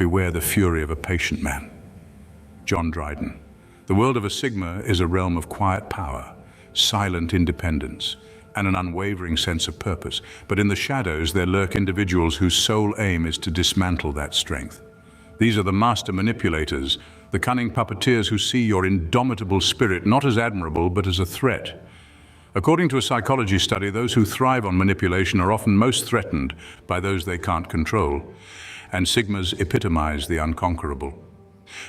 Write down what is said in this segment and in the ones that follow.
beware the fury of a patient man. John Dryden. The world of a Sigma is a realm of quiet power, silent independence, and an unwavering sense of purpose. But in the shadows there lurk individuals whose sole aim is to dismantle that strength. These are the master manipulators, the cunning puppeteers who see your indomitable spirit not as admirable but as a threat. According to a psychology study, those who thrive on manipulation are often most threatened by those they can't control, and Sigmas epitomize the unconquerable.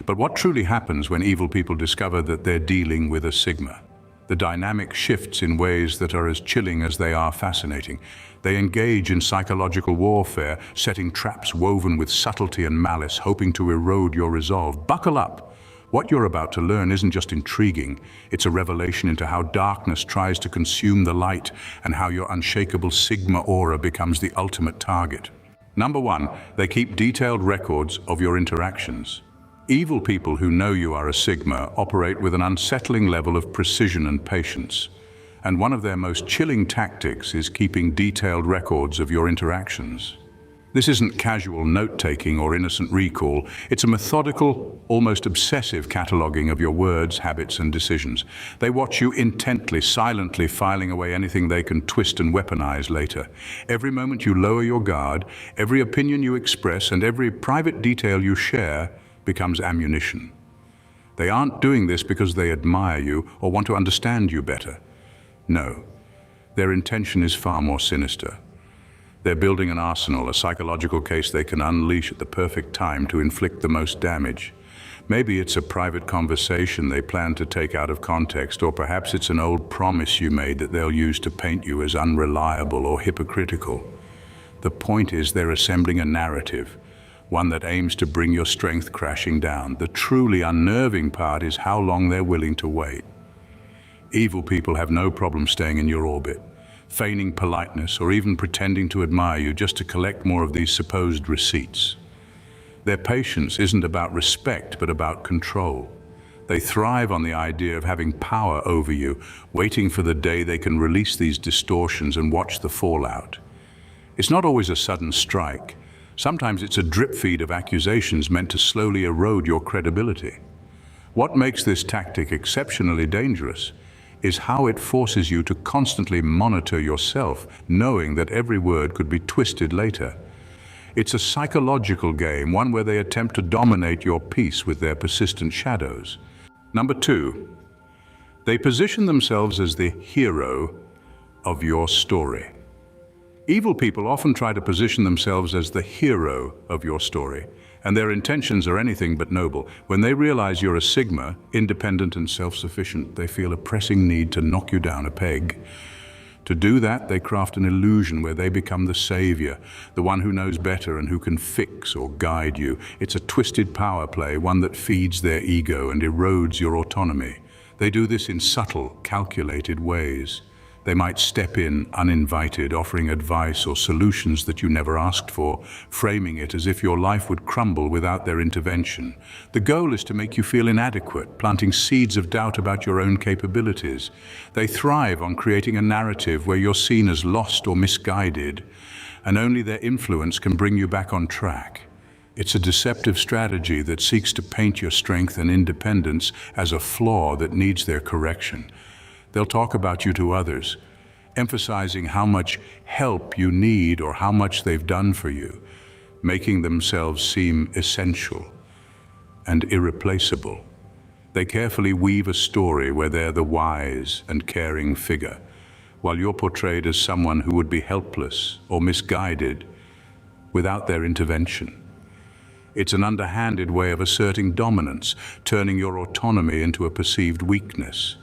But what truly happens when evil people discover that they're dealing with a Sigma? The dynamic shifts in ways that are as chilling as they are fascinating. They engage in psychological warfare, setting traps woven with subtlety and malice, hoping to erode your resolve. Buckle up. What you're about to learn isn't just intriguing, it's a revelation into how darkness tries to consume the light and how your unshakable Sigma aura becomes the ultimate target. Number 1, they keep detailed records of your interactions. Evil people who know you are a Sigma operate with an unsettling level of precision and patience. And one of their most chilling tactics is keeping detailed records of your interactions. This isn't casual note-taking or innocent recall. It's a methodical, almost obsessive cataloging of your words, habits, and decisions. They watch you intently, silently filing away anything they can twist and weaponize later. Every moment you lower your guard, every opinion you express, and every private detail you share becomes ammunition. They aren't doing this because they admire you or want to understand you better. No, their intention is far more sinister. They're building an arsenal, a psychological case they can unleash at the perfect time to inflict the most damage. Maybe it's a private conversation they plan to take out of context, or perhaps it's an old promise you made that they'll use to paint you as unreliable or hypocritical. The point is they're assembling a narrative, one that aims to bring your strength crashing down. The truly unnerving part is how long they're willing to wait. Evil people have no problem staying in your orbit, feigning politeness or even pretending to admire you just to collect more of these supposed receipts. Their patience isn't about respect, but about control. They thrive on the idea of having power over you, waiting for the day they can release these distortions and watch the fallout. It's not always a sudden strike. Sometimes it's a drip feed of accusations meant to slowly erode your credibility. What makes this tactic exceptionally dangerous is how it forces you to constantly monitor yourself, knowing that every word could be twisted later. It's a psychological game, one where they attempt to dominate your peace with their persistent shadows. Number 2, they position themselves as the hero of your story. Evil people often try to position themselves as the hero of your story, and their intentions are anything but noble. When they realize you're a Sigma, independent and self-sufficient, they feel a pressing need to knock you down a peg. To do that, they craft an illusion where they become the savior, the one who knows better and who can fix or guide you. It's a twisted power play, one that feeds their ego and erodes your autonomy. They do this in subtle, calculated ways. They might step in uninvited, offering advice or solutions that you never asked for, framing it as if your life would crumble without their intervention. The goal is to make you feel inadequate, planting seeds of doubt about your own capabilities. They thrive on creating a narrative where you're seen as lost or misguided, and only their influence can bring you back on track. It's a deceptive strategy that seeks to paint your strength and independence as a flaw that needs their correction. They'll talk about you to others, emphasizing how much help you need or how much they've done for you, making themselves seem essential and irreplaceable. They carefully weave a story where they're the wise and caring figure, while you're portrayed as someone who would be helpless or misguided without their intervention. It's an underhanded way of asserting dominance, turning your autonomy into a perceived weakness.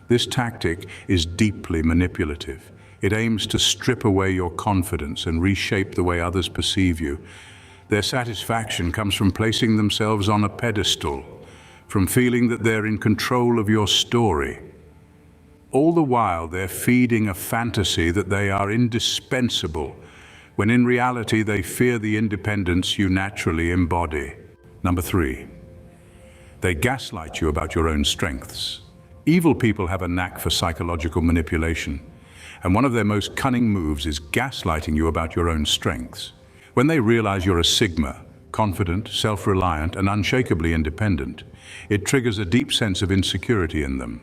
This tactic is deeply manipulative. It aims to strip away your confidence and reshape the way others perceive you. Their satisfaction comes from placing themselves on a pedestal, from feeling that they're in control of your story. All the while, they're feeding a fantasy that they are indispensable, when in reality they fear the independence you naturally embody. Number 3, they gaslight you about your own strengths. Evil people have a knack for psychological manipulation, and one of their most cunning moves is gaslighting you about your own strengths. When they realize you're a Sigma, confident, self-reliant, and unshakably independent, it triggers a deep sense of insecurity in them.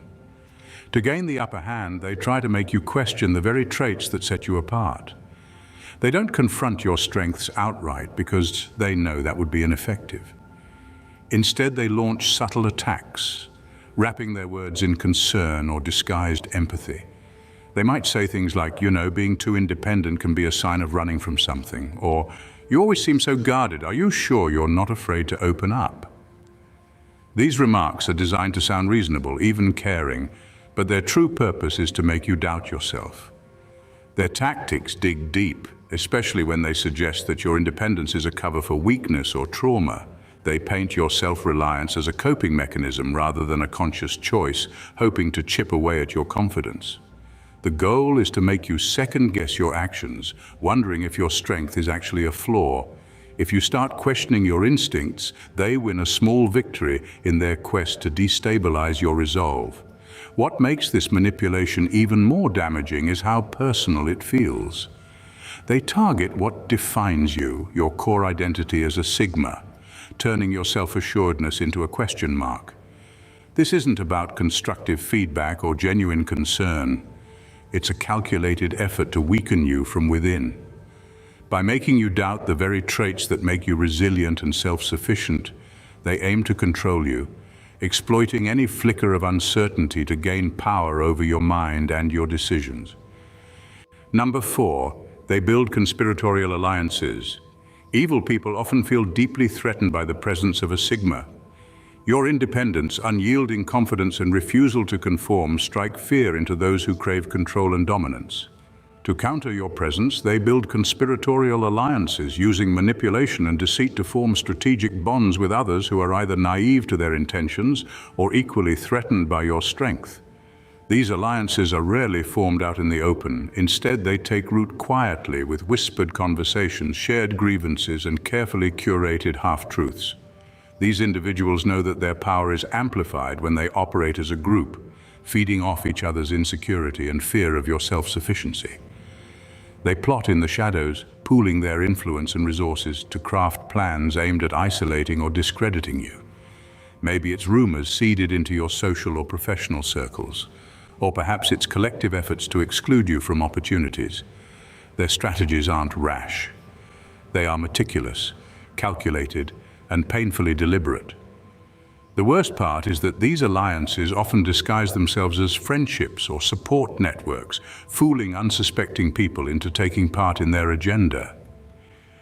To gain the upper hand, they try to make you question the very traits that set you apart. They don't confront your strengths outright because they know that would be ineffective. Instead, they launch subtle attacks, wrapping their words in concern or disguised empathy. They might say things like, being too independent can be a sign of running from something, or you always seem so guarded. Are you sure you're not afraid to open up? These remarks are designed to sound reasonable, even caring, but their true purpose is to make you doubt yourself. Their tactics dig deep, especially when they suggest that your independence is a cover for weakness or trauma. They paint your self-reliance as a coping mechanism rather than a conscious choice, hoping to chip away at your confidence. The goal is to make you second-guess your actions, wondering if your strength is actually a flaw. If you start questioning your instincts, they win a small victory in their quest to destabilize your resolve. What makes this manipulation even more damaging is how personal it feels. They target what defines you, your core identity as a sigma, turning your self-assuredness into a question mark. This isn't about constructive feedback or genuine concern. It's a calculated effort to weaken you from within. By making you doubt the very traits that make you resilient and self-sufficient, they aim to control you, exploiting any flicker of uncertainty to gain power over your mind and your decisions. Number 4, they build conspiratorial alliances. Evil people often feel deeply threatened by the presence of a sigma. Your independence, unyielding confidence, and refusal to conform strike fear into those who crave control and dominance. To counter your presence, they build conspiratorial alliances, using manipulation and deceit to form strategic bonds with others who are either naive to their intentions or equally threatened by your strength. These alliances are rarely formed out in the open. Instead, they take root quietly with whispered conversations, shared grievances, and carefully curated half-truths. These individuals know that their power is amplified when they operate as a group, feeding off each other's insecurity and fear of your self-sufficiency. They plot in the shadows, pooling their influence and resources to craft plans aimed at isolating or discrediting you. Maybe it's rumors seeded into your social or professional circles, or perhaps it's collective efforts to exclude you from opportunities. Their strategies aren't rash. They are meticulous, calculated, and painfully deliberate. The worst part is that these alliances often disguise themselves as friendships or support networks, fooling unsuspecting people into taking part in their agenda.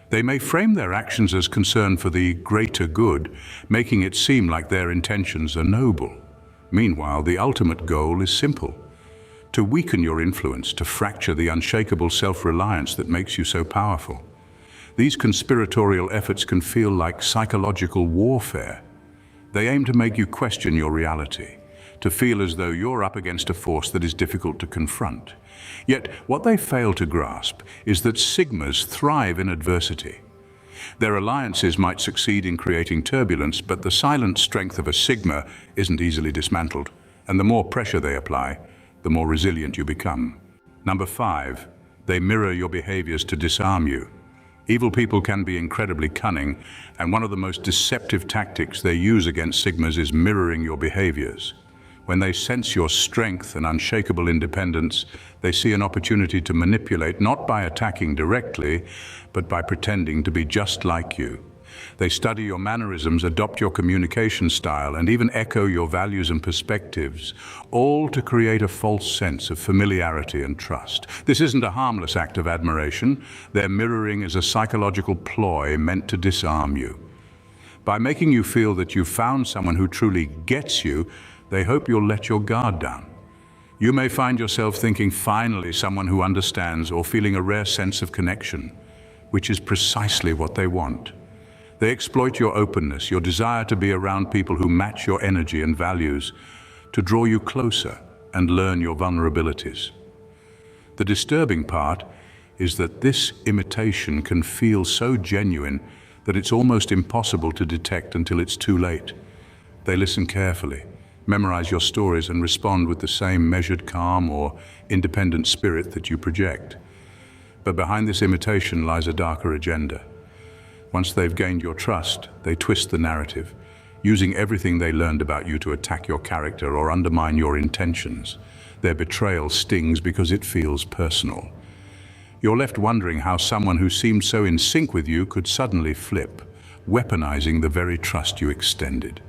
They may frame their actions as concern for the greater good, making it seem like their intentions are noble. Meanwhile, the ultimate goal is simple: to weaken your influence, to fracture the unshakable self-reliance that makes you so powerful. These conspiratorial efforts can feel like psychological warfare. They aim to make you question your reality, to feel as though you're up against a force that is difficult to confront. Yet, what they fail to grasp is that sigmas thrive in adversity. Their alliances might succeed in creating turbulence, but the silent strength of a sigma isn't easily dismantled, and the more pressure they apply, the more resilient you become. Number 5, they mirror your behaviors to disarm you. Evil people can be incredibly cunning, and one of the most deceptive tactics they use against sigmas is mirroring your behaviors. When they sense your strength and unshakable independence, they see an opportunity to manipulate, not by attacking directly, but by pretending to be just like you. They study your mannerisms, adopt your communication style, and even echo your values and perspectives, all to create a false sense of familiarity and trust. This isn't a harmless act of admiration. Their mirroring is a psychological ploy meant to disarm you. By making you feel that you've found someone who truly gets you, they hope you'll let your guard down. You may find yourself thinking, finally, someone who understands, or feeling a rare sense of connection, which is precisely what they want. They exploit your openness, your desire to be around people who match your energy and values, to draw you closer and learn your vulnerabilities. The disturbing part is that this imitation can feel so genuine that it's almost impossible to detect until it's too late. They listen carefully, memorize your stories, and respond with the same measured calm or independent spirit that you project. But behind this imitation lies a darker agenda. Once they've gained your trust, they twist the narrative, using everything they learned about you to attack your character or undermine your intentions. Their betrayal stings because it feels personal. You're left wondering how someone who seemed so in sync with you could suddenly flip, weaponizing the very trust you extended.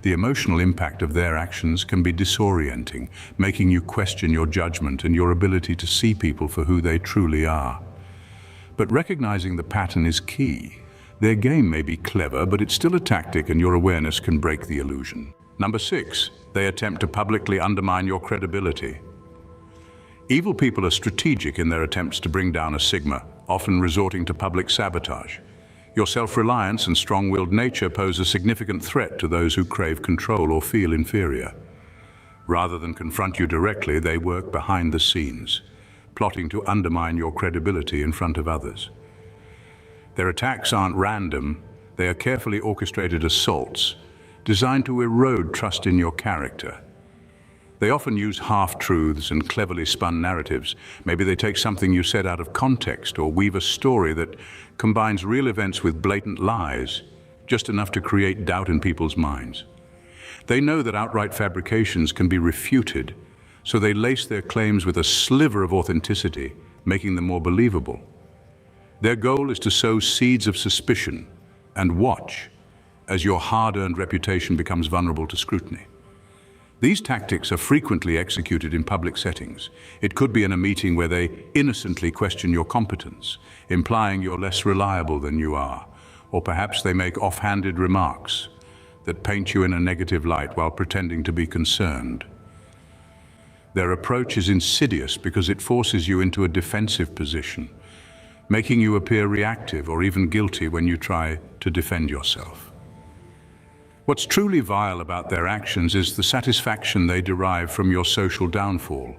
The emotional impact of their actions can be disorienting, making you question your judgment and your ability to see people for who they truly are. But recognizing the pattern is key. Their game may be clever, but it's still a tactic, and your awareness can break the illusion. Number 6, they attempt to publicly undermine your credibility. Evil people are strategic in their attempts to bring down a Sigma, often resorting to public sabotage. Your self-reliance and strong-willed nature pose a significant threat to those who crave control or feel inferior. Rather than confront you directly, they work behind the scenes, plotting to undermine your credibility in front of others. Their attacks aren't random, they are carefully orchestrated assaults, designed to erode trust in your character. They often use half-truths and cleverly spun narratives. Maybe they take something you said out of context or weave a story that combines real events with blatant lies, just enough to create doubt in people's minds. They know that outright fabrications can be refuted, so they lace their claims with a sliver of authenticity, making them more believable. Their goal is to sow seeds of suspicion and watch as your hard-earned reputation becomes vulnerable to scrutiny. These tactics are frequently executed in public settings. It could be in a meeting where they innocently question your competence, implying you're less reliable than you are, or perhaps they make offhanded remarks that paint you in a negative light while pretending to be concerned. Their approach is insidious because it forces you into a defensive position, making you appear reactive or even guilty when you try to defend yourself. What's truly vile about their actions is the satisfaction they derive from your social downfall.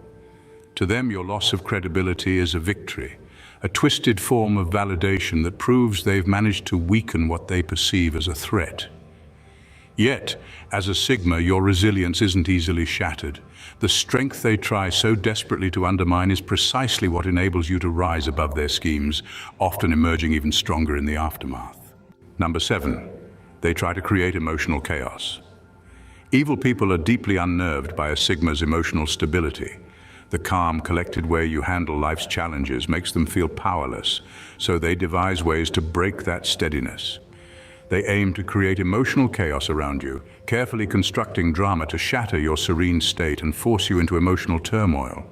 To them, your loss of credibility is a victory, a twisted form of validation that proves they've managed to weaken what they perceive as a threat. Yet, as a Sigma, your resilience isn't easily shattered. The strength they try so desperately to undermine is precisely what enables you to rise above their schemes, often emerging even stronger in the aftermath. Number 7, they try to create emotional chaos. Evil people are deeply unnerved by a Sigma's emotional stability. The calm, collected way you handle life's challenges makes them feel powerless, so they devise ways to break that steadiness. They aim to create emotional chaos around you, carefully constructing drama to shatter your serene state and force you into emotional turmoil.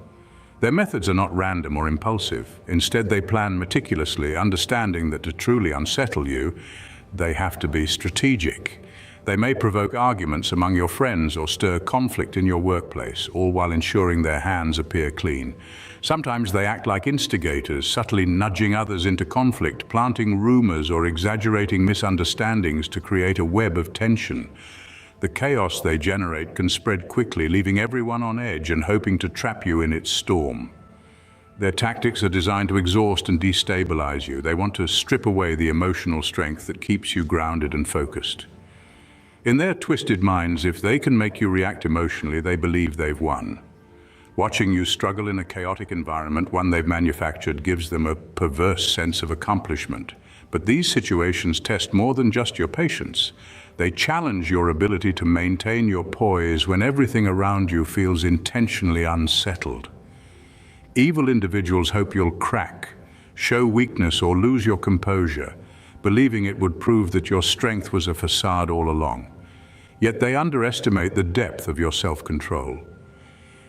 Their methods are not random or impulsive. Instead, they plan meticulously, understanding that to truly unsettle you, they have to be strategic. They may provoke arguments among your friends or stir conflict in your workplace, all while ensuring their hands appear clean. Sometimes they act like instigators, subtly nudging others into conflict, planting rumors or exaggerating misunderstandings to create a web of tension. The chaos they generate can spread quickly, leaving everyone on edge and hoping to trap you in its storm. Their tactics are designed to exhaust and destabilize you. They want to strip away the emotional strength that keeps you grounded and focused. In their twisted minds, if they can make you react emotionally, they believe they've won. Watching you struggle in a chaotic environment, one they've manufactured, gives them a perverse sense of accomplishment. But these situations test more than just your patience. They challenge your ability to maintain your poise when everything around you feels intentionally unsettled. Evil individuals hope you'll crack, show weakness, or lose your composure, believing it would prove that your strength was a facade all along. Yet they underestimate the depth of your self-control.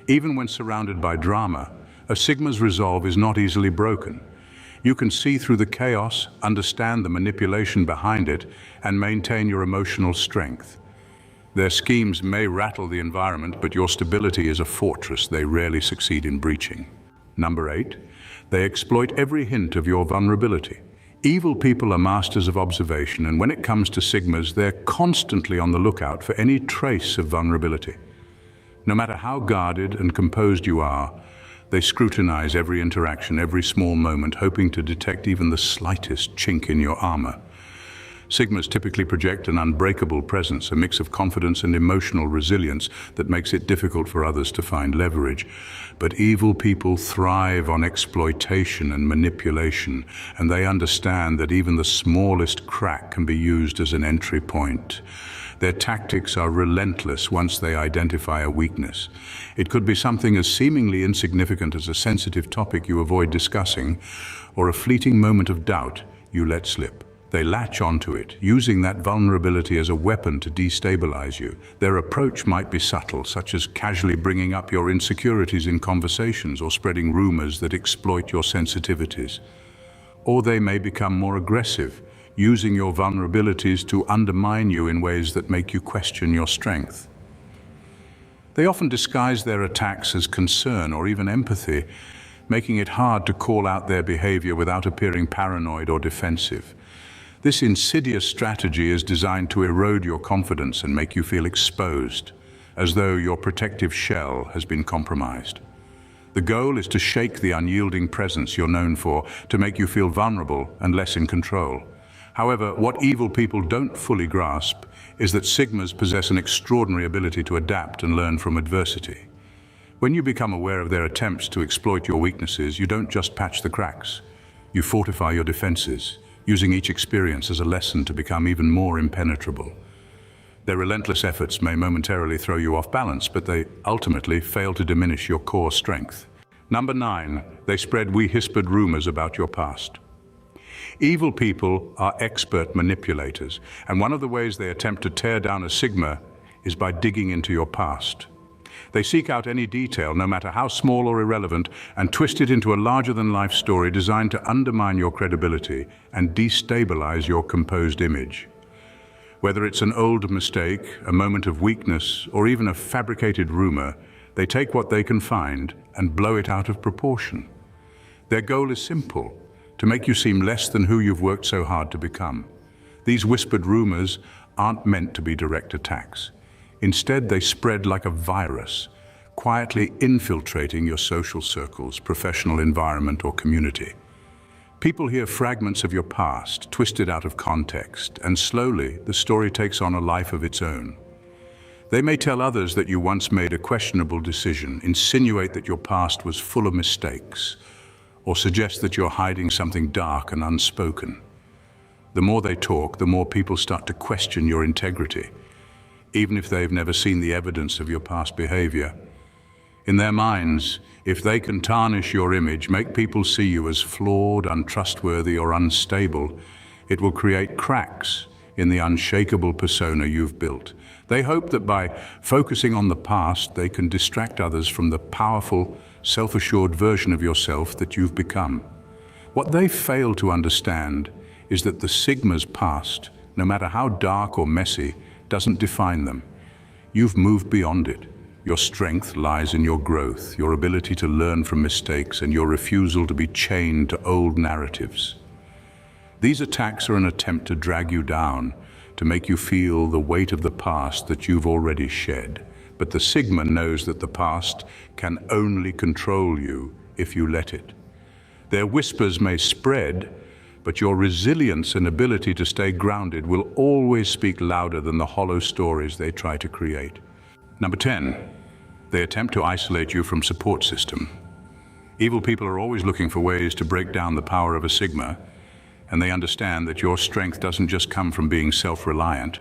Even when surrounded by drama, a Sigma's resolve is not easily broken. You can see through the chaos, understand the manipulation behind it, and maintain your emotional strength. Their schemes may rattle the environment, but your stability is a fortress they rarely succeed in breaching. Number 8, they exploit every hint of your vulnerability. Evil people are masters of observation, and when it comes to Sigmas, they're constantly on the lookout for any trace of vulnerability. No matter how guarded and composed you are, they scrutinize every interaction, every small moment, hoping to detect even the slightest chink in your armor. Sigmas typically project an unbreakable presence, a mix of confidence and emotional resilience that makes it difficult for others to find leverage. But evil people thrive on exploitation and manipulation, and they understand that even the smallest crack can be used as an entry point. Their tactics are relentless once they identify a weakness. It could be something as seemingly insignificant as a sensitive topic you avoid discussing, or a fleeting moment of doubt you let slip. They latch onto it, using that vulnerability as a weapon to destabilize you. Their approach might be subtle, such as casually bringing up your insecurities in conversations or spreading rumors that exploit your sensitivities. Or they may become more aggressive, using your vulnerabilities to undermine you in ways that make you question your strength. They often disguise their attacks as concern or even empathy, making it hard to call out their behavior without appearing paranoid or defensive. This insidious strategy is designed to erode your confidence and make you feel exposed, as though your protective shell has been compromised. The goal is to shake the unyielding presence you're known for, to make you feel vulnerable and less in control. However, what evil people don't fully grasp is that Sigmas possess an extraordinary ability to adapt and learn from adversity. When you become aware of their attempts to exploit your weaknesses, you don't just patch the cracks. You fortify your defenses, using each experience as a lesson to become even more impenetrable. Their relentless efforts may momentarily throw you off balance, but they ultimately fail to diminish your core strength. Number 9, they spread whispered rumors about your past. Evil people are expert manipulators, and one of the ways they attempt to tear down a Sigma is by digging into your past. They seek out any detail, no matter how small or irrelevant, and twist it into a larger-than-life story designed to undermine your credibility and destabilize your composed image. Whether it's an old mistake, a moment of weakness, or even a fabricated rumor, they take what they can find and blow it out of proportion. Their goal is simple: to make you seem less than who you've worked so hard to become. These whispered rumors aren't meant to be direct attacks. Instead, they spread like a virus, quietly infiltrating your social circles, professional environment, or community. People hear fragments of your past, twisted out of context, and slowly the story takes on a life of its own. They may tell others that you once made a questionable decision, insinuate that your past was full of mistakes, or suggest that you're hiding something dark and unspoken. The more they talk, the more people start to question your integrity, even if they've never seen the evidence of your past behavior. In their minds, if they can tarnish your image, make people see you as flawed, untrustworthy, or unstable, it will create cracks in the unshakable persona you've built. They hope that by focusing on the past, they can distract others from the powerful, self-assured version of yourself that you've become. What they fail to understand is that the Sigma's past, no matter how dark or messy, doesn't define them. You've moved beyond it. Your strength lies in your growth, your ability to learn from mistakes, and your refusal to be chained to old narratives. These attacks are an attempt to drag you down, to make you feel the weight of the past that you've already shed. But the Sigma knows that the past can only control you if you let it. Their whispers may spread, but your resilience and ability to stay grounded will always speak louder than the hollow stories they try to create. Number 10, they attempt to isolate you from support system. Evil people are always looking for ways to break down the power of a Sigma, and they understand that your strength doesn't just come from being self-reliant.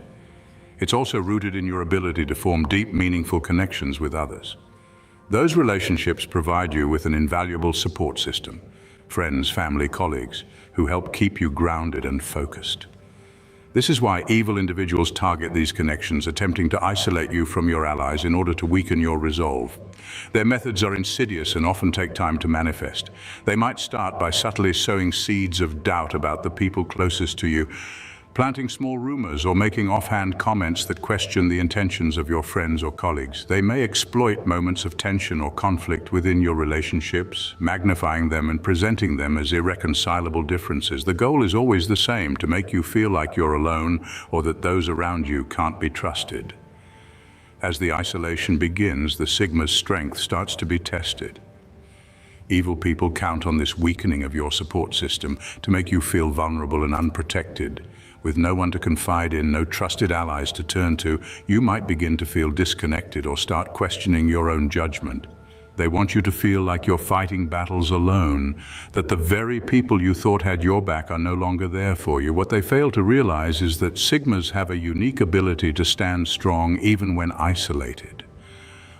It's also rooted in your ability to form deep, meaningful connections with others. Those relationships provide you with an invaluable support system, friends, family, colleagues, who help keep you grounded and focused. This is why evil individuals target these connections, attempting to isolate you from your allies in order to weaken your resolve. Their methods are insidious and often take time to manifest. They might start by subtly sowing seeds of doubt about the people closest to you, planting small rumors or making offhand comments that question the intentions of your friends or colleagues. They may exploit moments of tension or conflict within your relationships, magnifying them and presenting them as irreconcilable differences. The goal is always the same: to make you feel like you're alone or that those around you can't be trusted. As the isolation begins, the Sigma's strength starts to be tested. Evil people count on this weakening of your support system to make you feel vulnerable and unprotected. With no one to confide in, no trusted allies to turn to, you might begin to feel disconnected or start questioning your own judgment. They want you to feel like you're fighting battles alone, that the very people you thought had your back are no longer there for you. What they fail to realize is that Sigmas have a unique ability to stand strong even when isolated.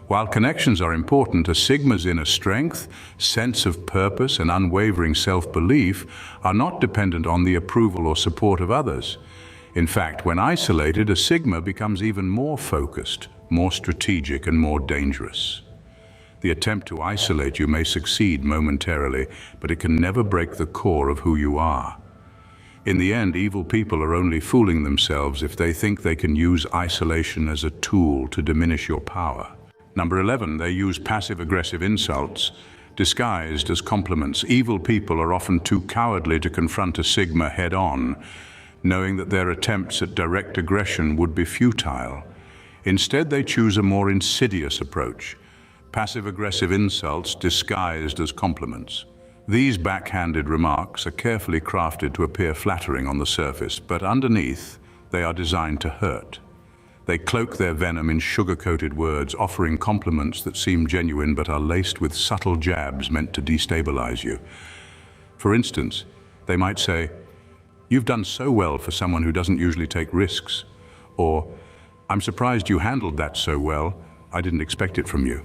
While connections are important, a Sigma's inner strength, sense of purpose, and unwavering self-belief are not dependent on the approval or support of others. In fact, when isolated, a Sigma becomes even more focused, more strategic, and more dangerous. The attempt to isolate you may succeed momentarily, but it can never break the core of who you are. In the end, evil people are only fooling themselves if they think they can use isolation as a tool to diminish your power. Number 11, they use passive-aggressive insults disguised as compliments. Evil people are often too cowardly to confront a Sigma head-on, knowing that their attempts at direct aggression would be futile. Instead, they choose a more insidious approach. Passive-aggressive insults disguised as compliments. These backhanded remarks are carefully crafted to appear flattering on the surface, but underneath, they are designed to hurt. They cloak their venom in sugar-coated words, offering compliments that seem genuine but are laced with subtle jabs meant to destabilize you. For instance, they might say, "You've done so well for someone who doesn't usually take risks," or, "I'm surprised you handled that so well. I didn't expect it from you."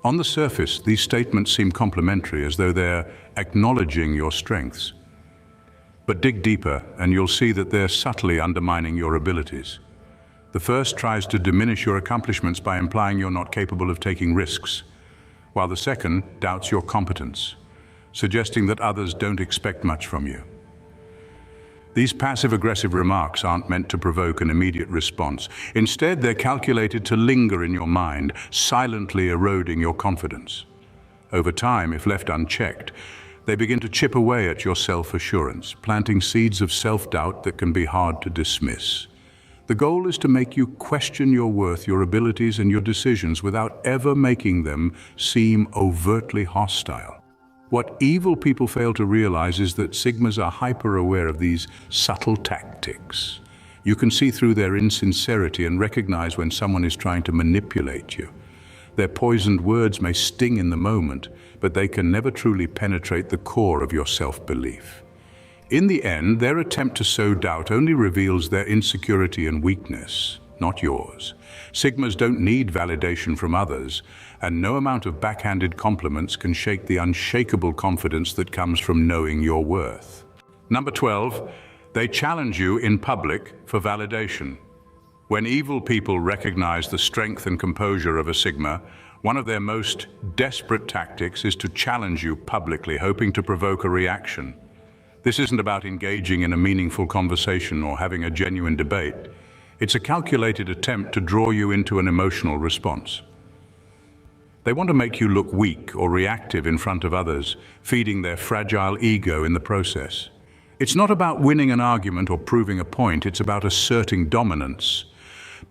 On the surface, these statements seem complimentary, as though they're acknowledging your strengths. But dig deeper, and you'll see that they're subtly undermining your abilities. The first tries to diminish your accomplishments by implying you're not capable of taking risks, while the second doubts your competence, suggesting that others don't expect much from you. These passive-aggressive remarks aren't meant to provoke an immediate response. Instead, they're calculated to linger in your mind, silently eroding your confidence. Over time, if left unchecked, they begin to chip away at your self-assurance, planting seeds of self-doubt that can be hard to dismiss. The goal is to make you question your worth, your abilities, and your decisions without ever making them seem overtly hostile. What evil people fail to realize is that Sigmas are hyper-aware of these subtle tactics. You can see through their insincerity and recognize when someone is trying to manipulate you. Their poisoned words may sting in the moment, but they can never truly penetrate the core of your self-belief. In the end, their attempt to sow doubt only reveals their insecurity and weakness, not yours. Sigmas don't need validation from others, and no amount of backhanded compliments can shake the unshakable confidence that comes from knowing your worth. Number 12, they challenge you in public for validation. When evil people recognize the strength and composure of a Sigma, one of their most desperate tactics is to challenge you publicly, hoping to provoke a reaction. This isn't about engaging in a meaningful conversation or having a genuine debate. It's a calculated attempt to draw you into an emotional response. They want to make you look weak or reactive in front of others, feeding their fragile ego in the process. It's not about winning an argument or proving a point, it's about asserting dominance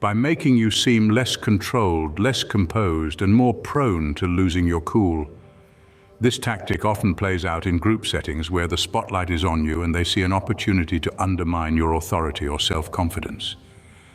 by making you seem less controlled, less composed, and more prone to losing your cool. This tactic often plays out in group settings where the spotlight is on you and they see an opportunity to undermine your authority or self-confidence.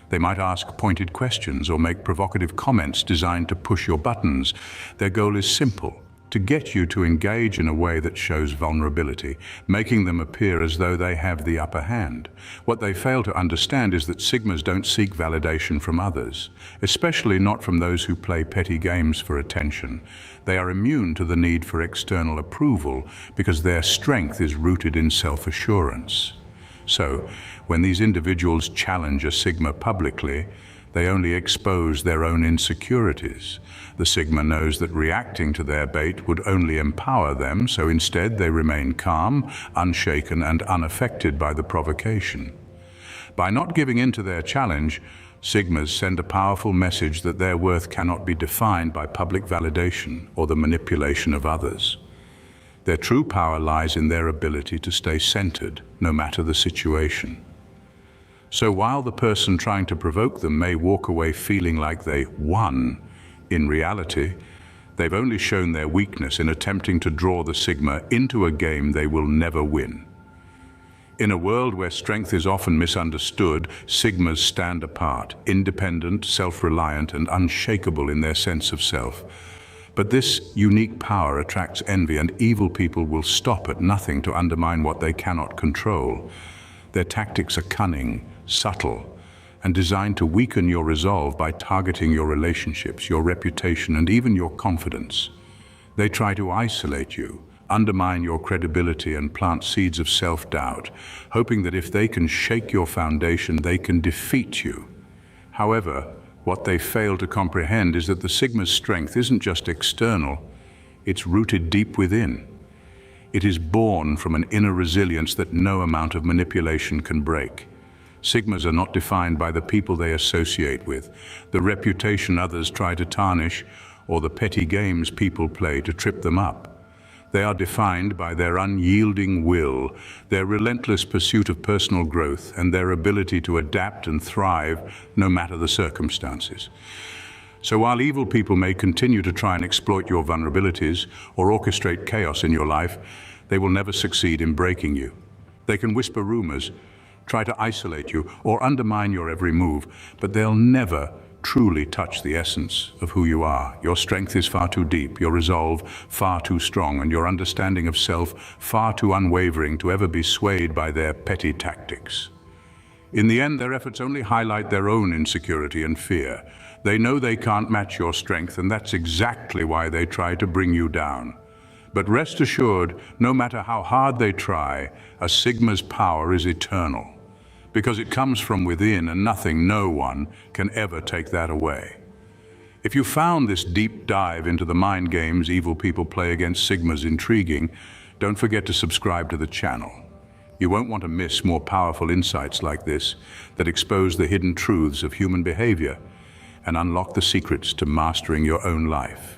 They might ask pointed questions or make provocative comments designed to push your buttons. Their goal is simple: to get you to engage in a way that shows vulnerability, making them appear as though they have the upper hand. What they fail to understand is that Sigmas don't seek validation from others, especially not from those who play petty games for attention. They are immune to the need for external approval because their strength is rooted in self-assurance. So, when these individuals challenge a Sigma publicly, they only expose their own insecurities. The Sigma knows that reacting to their bait would only empower them, so instead they remain calm, unshaken, and unaffected by the provocation. By not giving in to their challenge, Sigmas send a powerful message that their worth cannot be defined by public validation or the manipulation of others. Their true power lies in their ability to stay centered, no matter the situation. So while the person trying to provoke them may walk away feeling like they won, in reality, they've only shown their weakness in attempting to draw the Sigma into a game they will never win. In a world where strength is often misunderstood, Sigmas stand apart, independent, self-reliant, and unshakable in their sense of self. But this unique power attracts envy, and evil people will stop at nothing to undermine what they cannot control. Their tactics are cunning, subtle, and designed to weaken your resolve by targeting your relationships, your reputation, and even your confidence. They try to isolate you, undermine your credibility, and plant seeds of self-doubt, hoping that if they can shake your foundation, they can defeat you. However, what they fail to comprehend is that the Sigma's strength isn't just external, it's rooted deep within. It is born from an inner resilience that no amount of manipulation can break. Sigmas are not defined by the people they associate with, the reputation others try to tarnish, or the petty games people play to trip them up. They are defined by their unyielding will, their relentless pursuit of personal growth, and their ability to adapt and thrive no matter the circumstances. So while evil people may continue to try and exploit your vulnerabilities or orchestrate chaos in your life, they will never succeed in breaking you. They can whisper rumors, try to isolate you, or undermine your every move, but they'll never truly touch the essence of who you are. Your strength is far too deep, your resolve far too strong, and your understanding of self far too unwavering to ever be swayed by their petty tactics. In the end, their efforts only highlight their own insecurity and fear. They know they can't match your strength, and that's exactly why they try to bring you down. But rest assured, no matter how hard they try, a Sigma's power is eternal, because it comes from within, and nothing, no one, can ever take that away. If you found this deep dive into the mind games evil people play against Sigmas intriguing, don't forget to subscribe to the channel. You won't want to miss more powerful insights like this that expose the hidden truths of human behavior and unlock the secrets to mastering your own life.